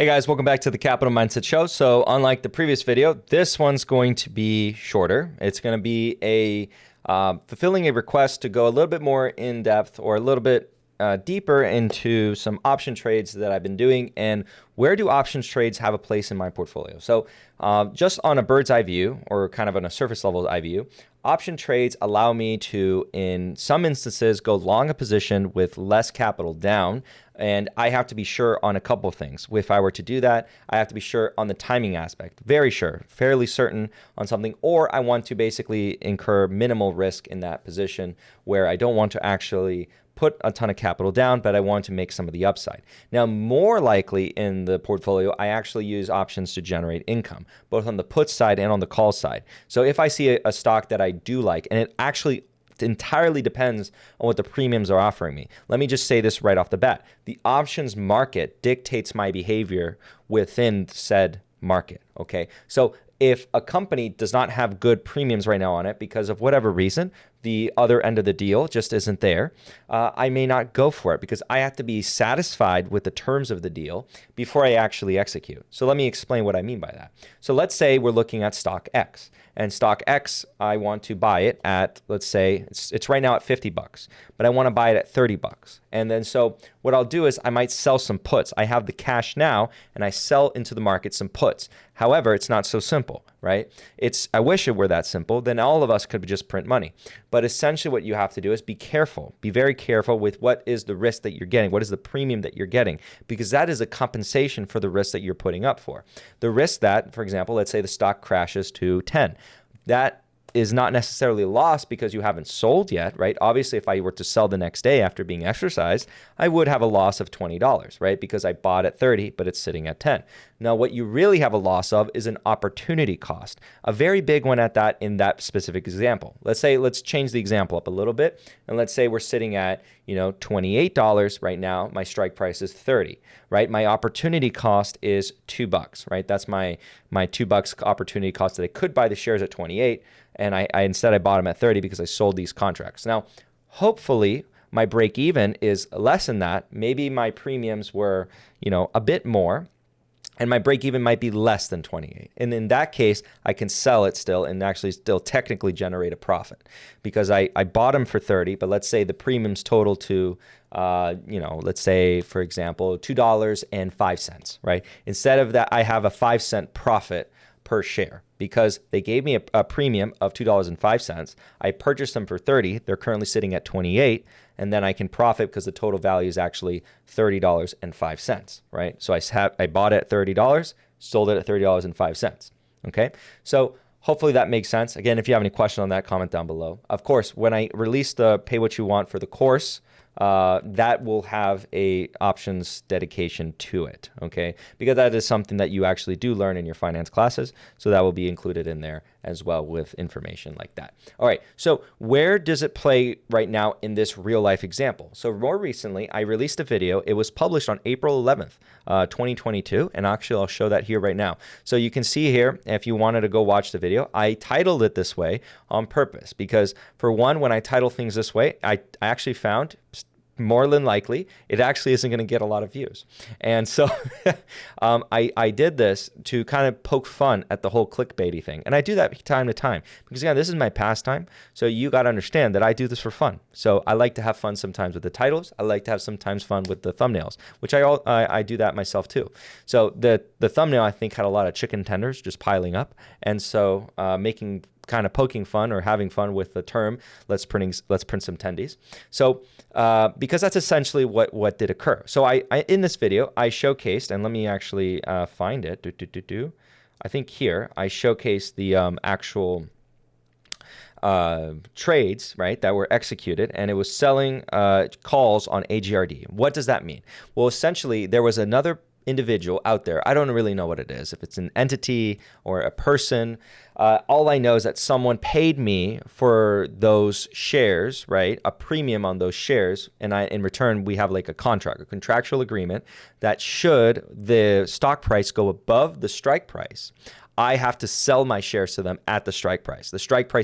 Hey guys, welcome back to the Capital Mindset Show. So unlike the previous video, this one's going to be shorter. It's going to be a fulfilling a request to go a little bit more in depth or a little bit deeper into some option trades that I've been doing and where do options trades have a place in my portfolio. So just on a bird's eye view or kind of on a surface level eye view, option trades allow me to, in some instances, go long a position with less capital down. And I have to be sure on a couple of things. If I were to do that, I have to be sure on the timing aspect, very sure, fairly certain on something, or I want to basically incur minimal risk in that position where I don't want to actually put a ton of capital down, but I want to make some of the upside. Now, more likely in the portfolio, I actually use options to generate income, both on the put side and on the call side. So if I see a stock that I do like, and it actually entirely depends on what the premiums are offering me. Let me just say this right off the bat. The options market dictates my behavior within said market, okay? So if a company does not have good premiums right now on it because of whatever reason, the other end of the deal just isn't there, I may not go for it because I have to be satisfied with the terms of the deal before I actually execute. So let me explain what I mean by that. So let's say we're looking at stock X, and stock X, I want to buy it at, let's say it's right now at 50 bucks, but I want to buy it at 30 bucks. And then so what I'll do is I might sell some puts. I have the cash now and I sell into the market some puts. However, it's not so simple, right? I wish it were that simple. Then all of us could just print money. But essentially what you have to do is be careful. Be very careful with what is the risk that you're getting. What is the premium that you're getting? Because that is a compensation for the risk that you're putting up for. The risk that, for example, let's say the stock crashes to 10. That is not necessarily a loss because you haven't sold yet, right? Obviously, if I were to sell the next day after being exercised, I would have a loss of $20, right? Because I bought at 30, but it's sitting at 10. Now, what you really have a loss of is an opportunity cost, a very big one at that in that specific example. Let's change the example up a little bit. And let's say we're sitting at, $28 right now. My strike price is 30, right? My opportunity cost is $2, right? That's my $2 opportunity cost that I could buy the shares at 28. And I instead bought them at 30 because I sold these contracts. Now, hopefully my break even is less than that. Maybe my premiums were, a bit more and my break even might be less than 28. And in that case, I can sell it still and actually still technically generate a profit because I bought them for 30, but let's say the premiums total to, let's say, for example, $2.05, right? Instead of that, I have a 5-cent profit per share because they gave me a premium of $2.05. I purchased them for 30. They're currently sitting at 28, and then I can profit because the total value is actually $30.05, right? So I bought it at $30, sold it at $30.05. Okay, so hopefully that makes sense. Again, if you have any question on that, comment down below. Of course, when I release the Pay What You Want for the course, that will have a options dedication to it, okay? Because that is something that you actually do learn in your finance classes, so that will be included in there as well with information like that. All right, so where does it play right now in this real life example? So more recently, I released a video. It was published on April 11th, 2022, and actually I'll show that here right now. So you can see here, if you wanted to go watch the video, I titled it this way on purpose because for one, when I title things this way, I actually found more than likely, it actually isn't going to get a lot of views. And so I did this to kind of poke fun at the whole clickbaity thing. And I do that time to time because, again, this is my pastime. So you got to understand that I do this for fun. So I like to have fun sometimes with the titles. I like to have sometimes fun with the thumbnails, which I do that myself too. So the thumbnail, I think, had a lot of chicken tenders just piling up. And so making kind of poking fun or having fun with the term, let's print some tendies. So because that's essentially what did occur. So I in this video, I showcased, and let me actually find it. I think here I showcased the actual trades, right, that were executed, and it was selling calls on AGRD. What does that mean? Well, essentially, there was another individual out there. I don't really know what it is, if it's an entity or a person. All I know is that someone paid me for those shares, right? A premium on those shares. And in return, we have like a contract, a contractual agreement that should the stock price go above the strike price, I have to sell my shares to them at the strike price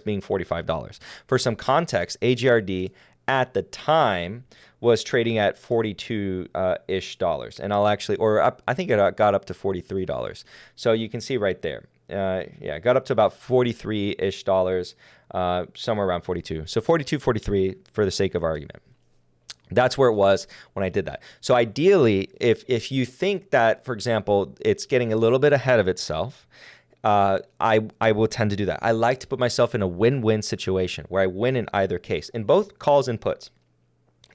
being $45. For some context, AGRD at the time was trading at 42-ish dollars. And I'll actually, or up, I think it got up to $43. So you can see right there. Yeah, it got up to about 43-ish dollars, somewhere around 42. So 42, 43 for the sake of argument. That's where it was when I did that. So ideally, if you think that, for example, it's getting a little bit ahead of itself, I will tend to do that. I like to put myself in a win-win situation where I win in either case, in both calls and puts.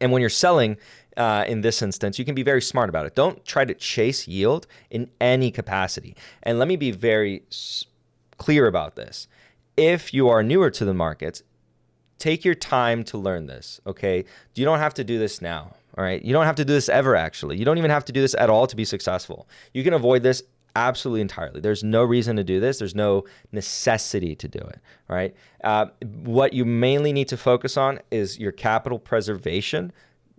And when you're selling, in this instance, you can be very smart about it. Don't try to chase yield in any capacity. And let me be very clear about this. If you are newer to the markets, take your time to learn this, okay? You don't have to do this now, all right? You don't have to do this ever, actually. You don't even have to do this at all to be successful. You can avoid this absolutely entirely. There's no reason to do this. There's no necessity to do it, all right? What you mainly need to focus on is your capital preservation.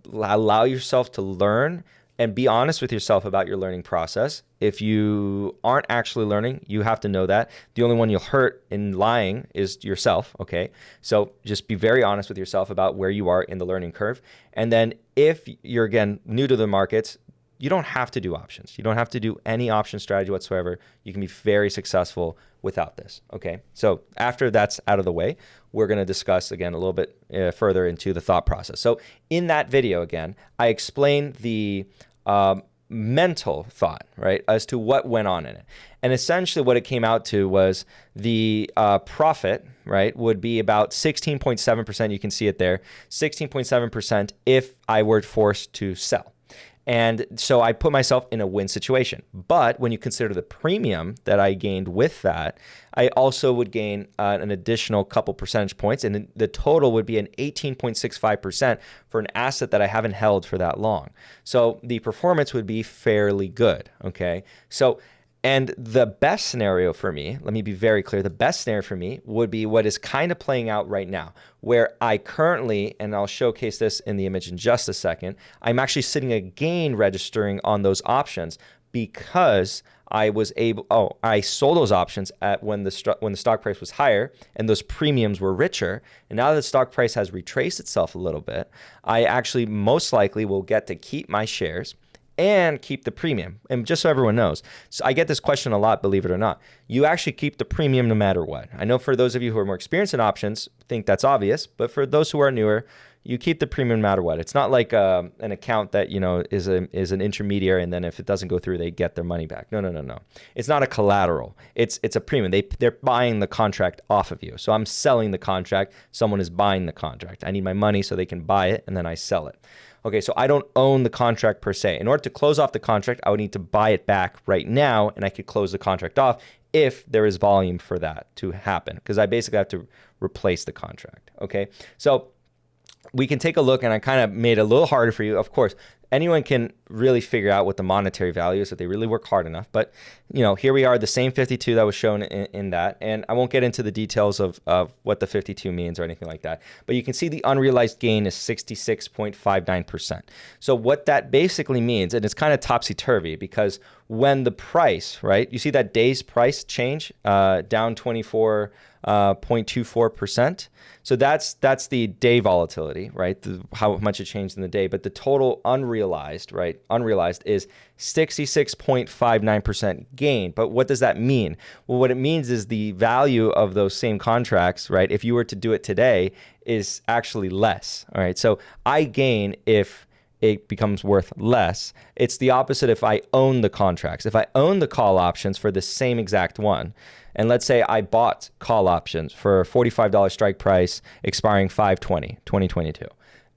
Allow yourself to learn and be honest with yourself about your learning process. If you aren't actually learning, you have to know that. The only one you'll hurt in lying is yourself, okay? So just be very honest with yourself about where you are in the learning curve. And then if you're, again, new to the markets, you don't have to do options. You don't have to do any option strategy whatsoever. You can be very successful without this, okay? So after that's out of the way, we're gonna discuss, again, a little bit further into the thought process. So in that video, again, I explained the mental thought, right, as to what went on in it. And essentially what it came out to was the profit, right, would be about 16.7%. You can see it there, 16.7% if I were forced to sell. And so I put myself in a win situation. But when you consider the premium that I gained with that, I also would gain an additional couple percentage points. And the total would be an 18.65% for an asset that I haven't held for that long. So the performance would be fairly good, okay? So, and the best scenario for me, let me be very clear, the best scenario for me would be what is kind of playing out right now, where I currently, and I'll showcase this in the image in just a second, I'm actually sitting a gain registering on those options because I was able, I sold those options at when the stock price was higher and those premiums were richer. And now that the stock price has retraced itself a little bit, I actually most likely will get to keep my shares and keep the premium. And just so everyone knows, so I get this question a lot, believe it or not. You actually keep the premium no matter what. I know for those of you who are more experienced in options, think that's obvious, but for those who are newer, you keep the premium no matter what. It's not like an account that, you know, is an intermediary and then if it doesn't go through, they get their money back. No. It's not a collateral. It's a premium. They're buying the contract off of you. So I'm selling the contract. Someone is buying the contract. I need my money so they can buy it and then I sell it. Okay, so I don't own the contract per se. In order to close off the contract, I would need to buy it back right now, and I could close the contract off if there is volume for that to happen, because I basically have to replace the contract, okay? So we can take a look, and I kind of made it a little harder for you. Of course, anyone can really figure out what the monetary value is if they really work hard enough. But, you know, here we are, the same 52 that was shown in that. And I won't get into the details of what the 52 means or anything like that. But you can see the unrealized gain is 66.59%. So what that basically means, and it's kind of topsy-turvy, because when the price, right, you see that day's price change down 24.24%. So that's the day volatility, right? How much it changed in the day. But the total unrealized, right? Unrealized is 66.59% gain. But what does that mean? Well, what it means is the value of those same contracts, right? If you were to do it today, is actually less. All right. So I gain if it becomes worth less. It's the opposite if I own the contracts. If I own the call options for the same exact one, and let's say I bought call options for a $45 strike price expiring 5/20/2022.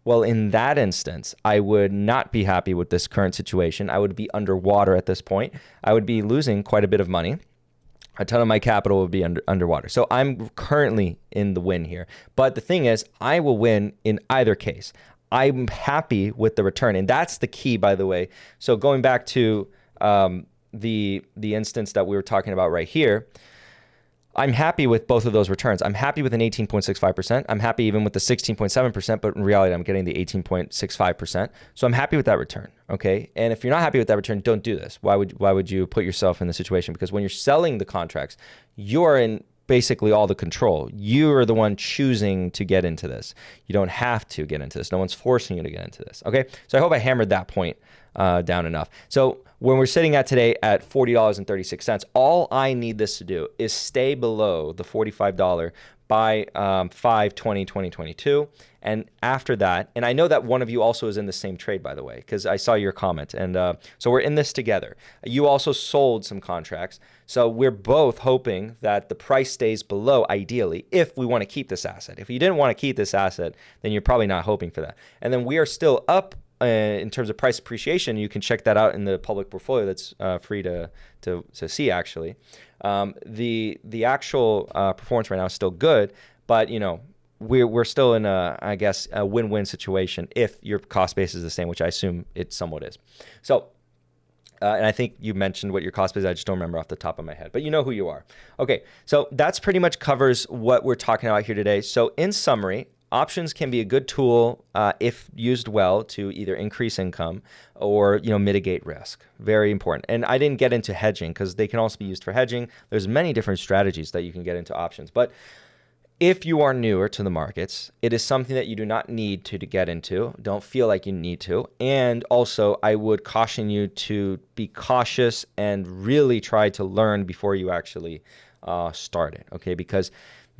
Well, in that instance, I would not be happy with this current situation. I would be underwater at this point. I would be losing quite a bit of money. A ton of my capital would be underwater. So I'm currently in the win here. But the thing is, I will win in either case. I'm happy with the return. And that's the key, by the way. So going back to the instance that we were talking about right here, I'm happy with both of those returns. I'm happy with an 18.65%. I'm happy even with the 16.7%, but in reality, I'm getting the 18.65%. So I'm happy with that return, okay? And if you're not happy with that return, don't do this. Why would you put yourself in the situation? Because when you're selling the contracts, you're in basically all the control. You are the one choosing to get into this. You don't have to get into this. No one's forcing you to get into this. Okay, so I hope I hammered that point down enough. So when we're sitting at today at $40.36, all I need this to do is stay below the $45 by 5/20/2022. And after that, and I know that one of you also is in the same trade, by the way, because I saw your comment. And so we're in this together. You also sold some contracts. So we're both hoping that the price stays below, ideally, if we want to keep this asset. If you didn't want to keep this asset, then you're probably not hoping for that. And then we are still up in terms of price appreciation. You can check that out in the public portfolio that's free to see, actually. The actual performance right now is still good, but, you know, we're still in I guess, a win-win situation if your cost base is the same, which I assume it somewhat is. So, and I think you mentioned what your cost base is. I just don't remember off the top of my head, but you know who you are. Okay, so that's pretty much covers what we're talking about here today. So in summary, options can be a good tool if used well to either increase income or, you know, mitigate risk. Very important. And I didn't get into hedging because they can also be used for hedging. There's many different strategies that you can get into options. But if you are newer to the markets, it is something that you do not need to get into. Don't feel like you need to. And also, I would caution you to be cautious and really try to learn before you actually start it, okay? Because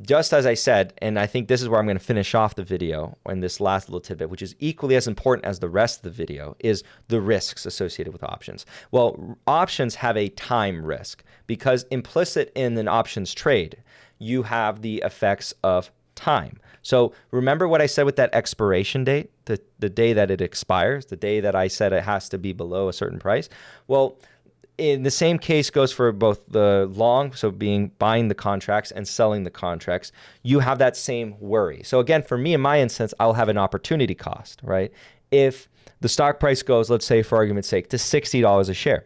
just as I said, and I think this is where I'm going to finish off the video in this last little tidbit, which is equally as important as the rest of the video, is the risks associated with options. Well, options have a time risk because implicit in an options trade, you have the effects of time. So remember what I said with that expiration date, the day that it expires, the day that I said it has to be below a certain price. Well, in the same case goes for both the long, so buying the contracts and selling the contracts, you have that same worry. So again, for me, in my instance, I'll have an opportunity cost, right? If the stock price goes, let's say for argument's sake, to $60 a share,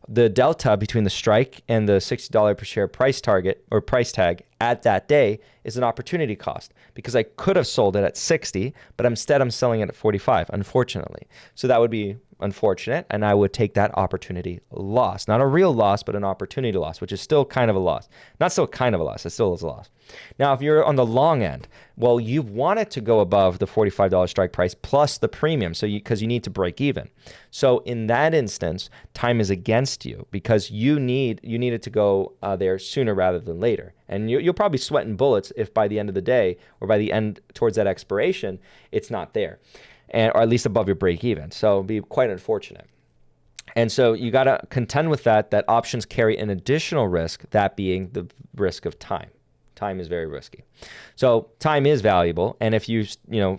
the delta between the strike and the $60 per share price target or price tag at that day is an opportunity cost because I could have sold it at 60, but instead I'm selling it at 45, unfortunately. So that would be unfortunate, and I would take that opportunity loss. Not a real loss, but an opportunity loss, which is still kind of a loss. Not still kind of a loss, it still is a loss. Now, if you're on the long end, well, you want it to go above the $45 strike price plus the premium, so because you need to break even. So in that instance, time is against you because you need it to go there sooner rather than later. And you'll probably sweating bullets if by the end of the day or by the end towards that expiration, it's not there. Or at least above your break even. So it'd be quite unfortunate. And so you got to contend with that options carry an additional risk, that being the risk of time. Time is very risky. So time is valuable. And if you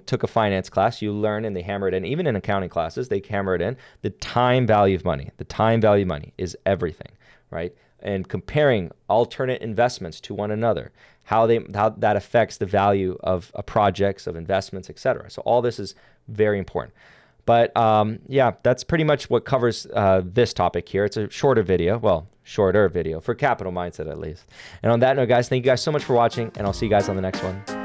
took a finance class, you learn and they hammer it in, even in accounting classes, they hammer it in, the time value of money. The time value of money is everything, right? And comparing alternate investments to one another, how that affects the value of projects, of investments, etc. So all this is very important. But yeah, that's pretty much what covers this topic here. It's a shorter video for capital mindset at least. And on that note, guys, thank you guys so much for watching, and I'll see you guys on the next one.